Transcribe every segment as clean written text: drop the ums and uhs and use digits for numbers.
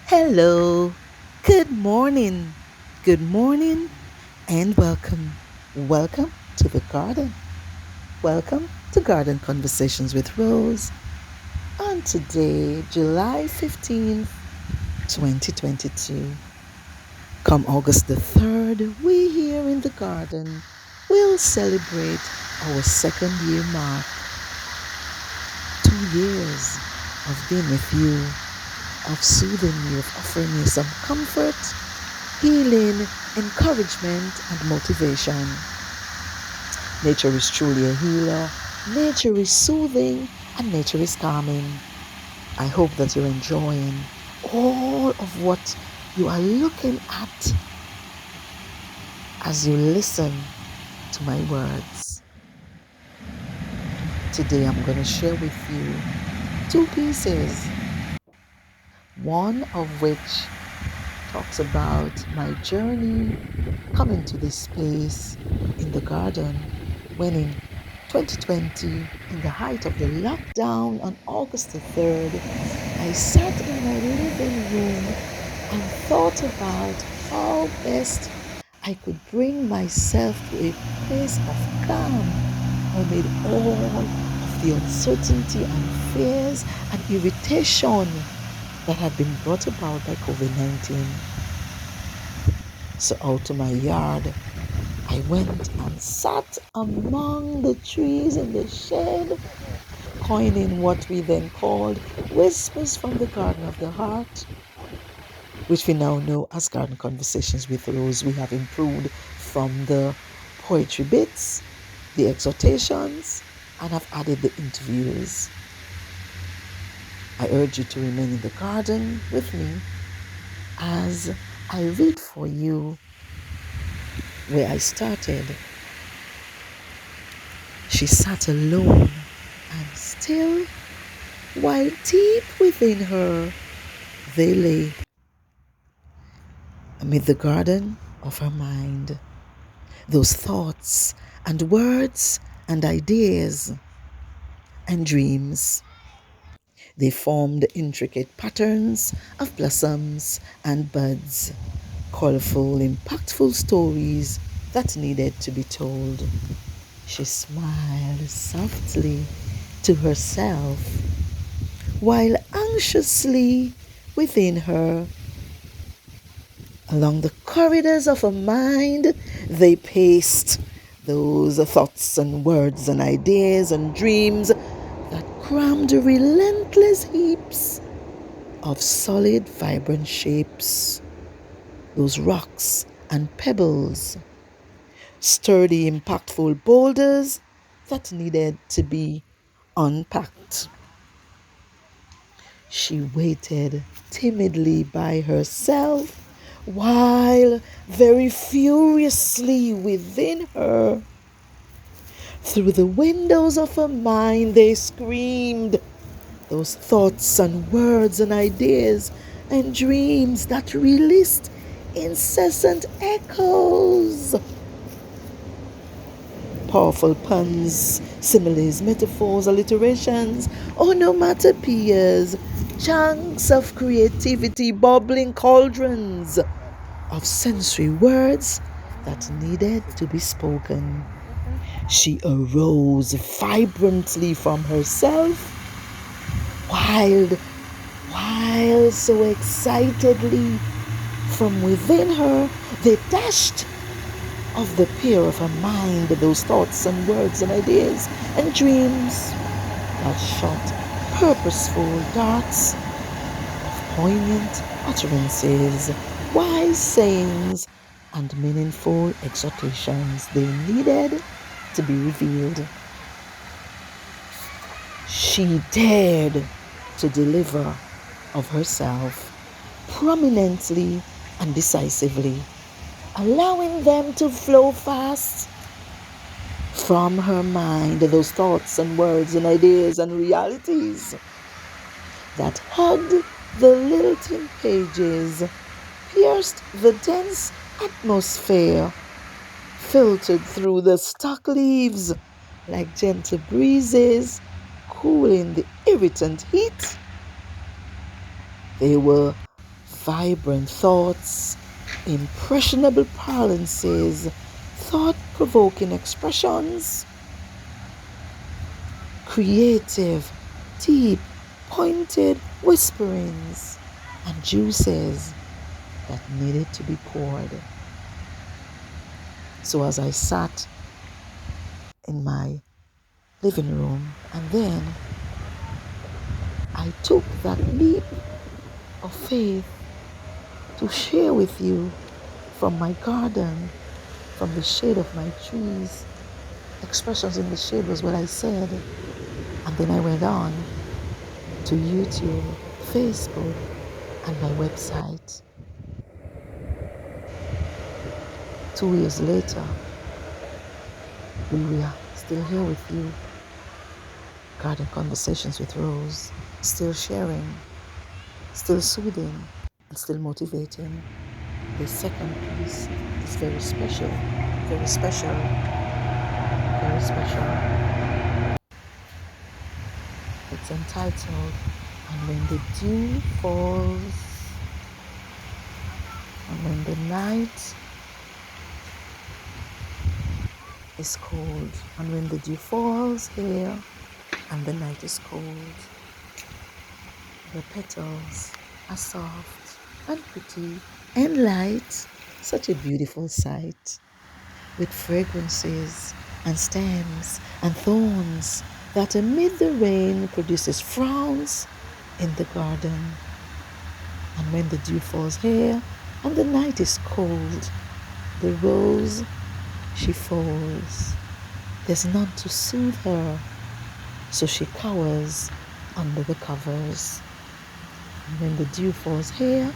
Hello, good morning, and welcome. Welcome to the garden. Welcome to Garden Conversations with Rose. On today, July 15th, 2022. Come August the 3rd, we here in the garden will celebrate our second year mark. 2 years of being with you, of soothing you, of offering you some comfort, healing, encouragement, and motivation. Nature is truly a healer, nature is soothing, and nature is calming. I hope that you're enjoying all of what you are looking at as you listen to my words. Today I'm going to share with you two pieces, one of which talks about my journey coming to this space in the garden when in 2020, in the height of the lockdown on August the 3rd, I sat in my living room and thought about how best I could bring myself to a place of calm amid all of the uncertainty and fears and irritation that had been brought about by COVID-19. So out to my yard, I went and sat among the trees in the shade, coining what we then called Whispers from the Garden of the Heart, which we now know as Garden Conversations with Rose. We have improved from the poetry bits, the exhortations, and have added the interviews. I urge you to remain in the garden with me as I read for you where I started. She sat alone and still, while deep within her they lay, amid the garden of her mind, those thoughts and words and ideas and dreams. They formed intricate patterns of blossoms and buds, colorful, impactful stories that needed to be told. She smiled softly to herself, while anxiously within her, along the corridors of her mind, they paced those thoughts and words and ideas and dreams that crammed relentless heaps of solid, vibrant shapes, those rocks and pebbles, sturdy, impactful boulders that needed to be unpacked. She waited timidly by herself while very furiously within her, through the windows of her mind, they screamed those thoughts and words and ideas and dreams that released incessant echoes. Powerful puns, similes, metaphors, alliterations, onomatopoeias, chunks of creativity, bubbling cauldrons of sensory words that needed to be spoken. She arose vibrantly from herself, wild, wild, so excitedly from within her, they dashed of the pair of her mind, those thoughts and words and ideas and dreams that shot purposeful darts of poignant utterances, wise sayings, and meaningful exhortations. They needed to be revealed. She dared to deliver of herself prominently and decisively, allowing them to flow fast from her mind, those thoughts and words and ideas and realities that hugged the lilting pages, pierced the dense atmosphere, filtered through the stuck leaves like gentle breezes, cooling the irritant heat. They were vibrant thoughts, impressionable parlances, thought-provoking expressions, creative, deep, pointed whisperings, and juices that needed to be poured. So as I sat in my living room, and then I took that leap of faith to share with you from my garden, from the shade of my trees. Expressions in the shade was what I said. And then I went on to YouTube, Facebook, and my website. 2 years later, we are still here with you. Garden Conversations with Rose, still sharing, still soothing, and still motivating. The second piece is very special, very special, very special. It's entitled, And When the Dew Falls, and when the night is cold, and when the dew falls here, and the night is cold, the petals are soft and pretty and light, such a beautiful sight, with fragrances and stems and thorns that amid the rain produces frowns in the garden. And when the dew falls here and the night is cold, the rose, she falls. There's none to soothe her, so she cowers under the covers. And when the dew falls here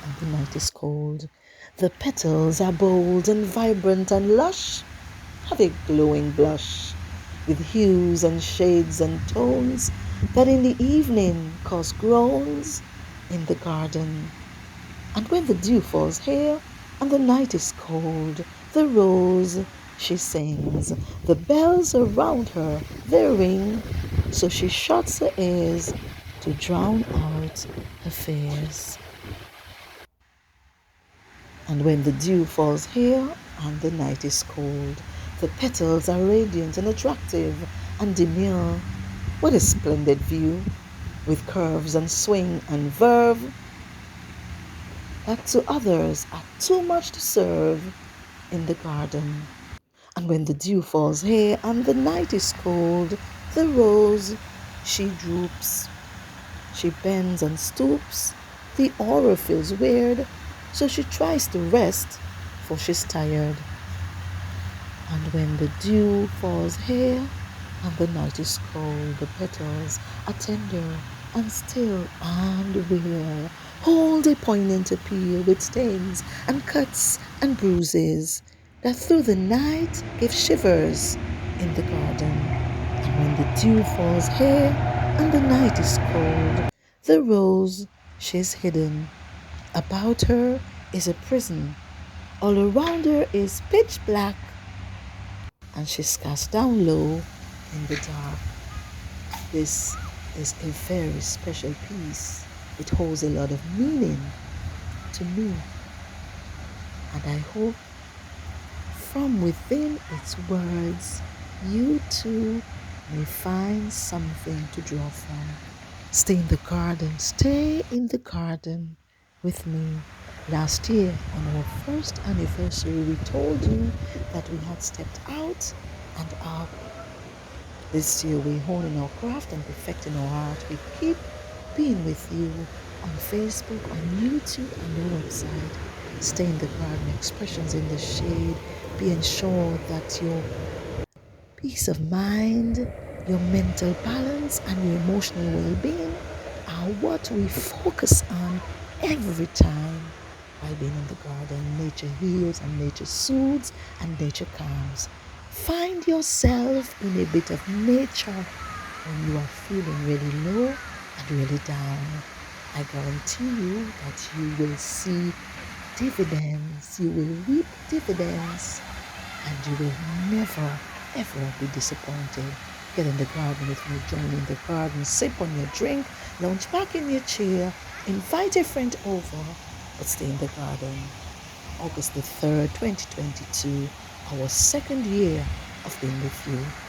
and the night is cold, the petals are bold and vibrant and lush, have a glowing blush, with hues and shades and tones that in the evening cause groans in the garden. And when the dew falls here and the night is cold, the rose, she sings, the bells around her, they ring, so she shuts her ears to drown out her fears. And when the dew falls here and the night is cold, the petals are radiant and attractive and demure. What a splendid view, with curves and swing and verve that to others are too much to serve in the garden. And when the dew falls here and the night is cold, the rose, she droops, she bends and stoops, the aura feels weird, so she tries to rest, for she's tired. And when the dew falls here and the night is cold, the petals are tender and still and real, hold a poignant appeal with stains and cuts and bruises that through the night give shivers in the garden. And when the dew falls here and the night is cold, the rose, she's hidden. About her is a prison. All around her is pitch black, and she's cast down low in the dark. This is a very special piece. It holds a lot of meaning to me, and I hope from within its words you too may find something to draw from. Stay in the garden with me. Last year on our first anniversary, we told you that we had stepped out and up. This year we're honing our craft and perfecting our art. We keep being with you on Facebook, on YouTube, and our website. Stay in the garden, expressions in the shade. Be ensured that your peace of mind, your mental balance, and your emotional well-being are what we focus on every time. By being in the garden, nature heals and nature soothes and nature calms. Find yourself in a bit of nature when you are feeling really low and really down. I guarantee you that you will see dividends, you will reap dividends, and you will never ever be disappointed. Get in the garden with me, join in the garden, sip on your drink, lounge back in your chair, invite a friend over, but stay in the garden. August the 3rd, 2022, our second year of being with you.